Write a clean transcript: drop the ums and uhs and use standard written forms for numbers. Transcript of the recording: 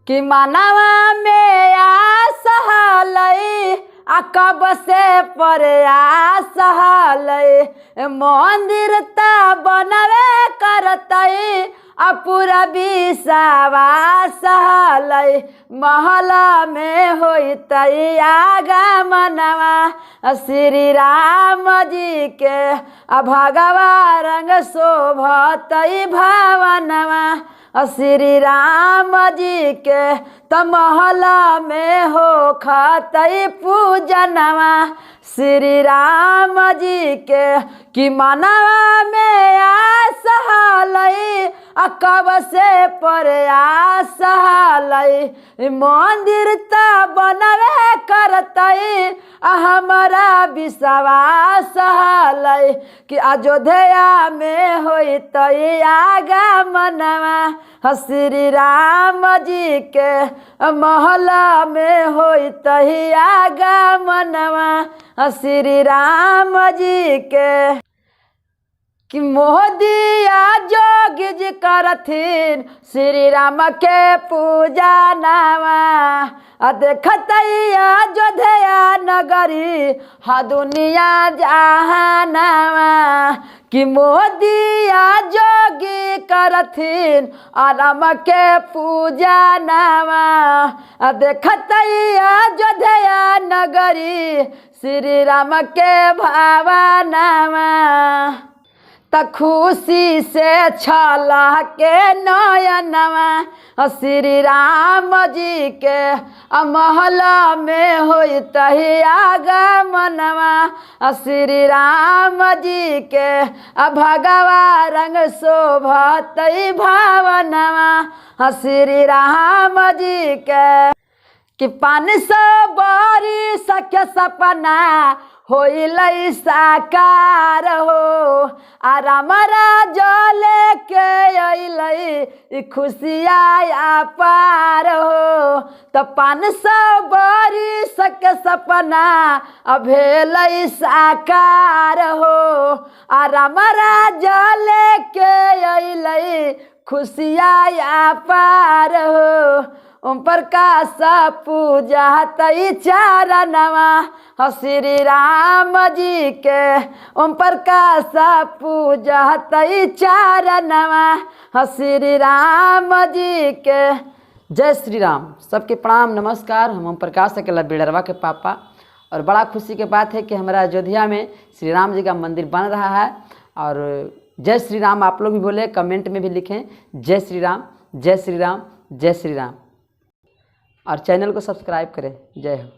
कि मनवा में आस हलई आ कब से प्रयास हलई मंदिर त बनवे करतई आ पूरा विश्वास हलई महल में होतई आगमनवा श्री राम जी के आ भगवा रंग शोभतई भवनवा श्री राम जी के त महल में हो खतई पूजनवा श्री राम जी के कि मनवा में आस हलई आ कब से प्रयास हलई मंदिर त बनवे करतई आ हमारा विश्वास हलई कि अयोध्या में होतई आगमनवा श्री राम जी के महल में होतई आगमनवा श्री राम जी के कि मोदिया जोग जी करथिन श्री राम के पूजा नामा देखतई अयोध्या नगरी हा दुनिया जहानामा कि मोदिया जोगी करथिन राम के पूजा नामा देखतई अयोध्या नगरी श्री राम के भावनामा त खुशी से छला के नयनवा श्री राम जी के महल में होतई आगमनवा श्री राम जी के भगवा रंग शोभतई भवनवा श्री राम जी के कि 500 बरिस के सपना होइलई साकार हो आ राम राज लेके अइलई खुशिया पार हो त 500 बरिस के सपना भेलई साकार हो आ राम राज लेके अइलई खुशिया पार हो ओम प्रकाश पूजा तई चारणवा श्री राम जी के ओम प्रकाश पूजा तई चारणवा श्री राम जी के। जय श्री राम। सबके प्रणाम नमस्कार। हम ओम प्रकाश अकेला बेड़रवा के पापा और बड़ा खुशी के बात है कि हमारा अयोध्या में श्री राम जी का मंदिर बन रहा है। और जय श्री राम आप लोग भी बोले, कमेंट में भी लिखें जय श्री राम जय श्री राम जय श्री राम और चैनल को सब्सक्राइब करें। जय हो।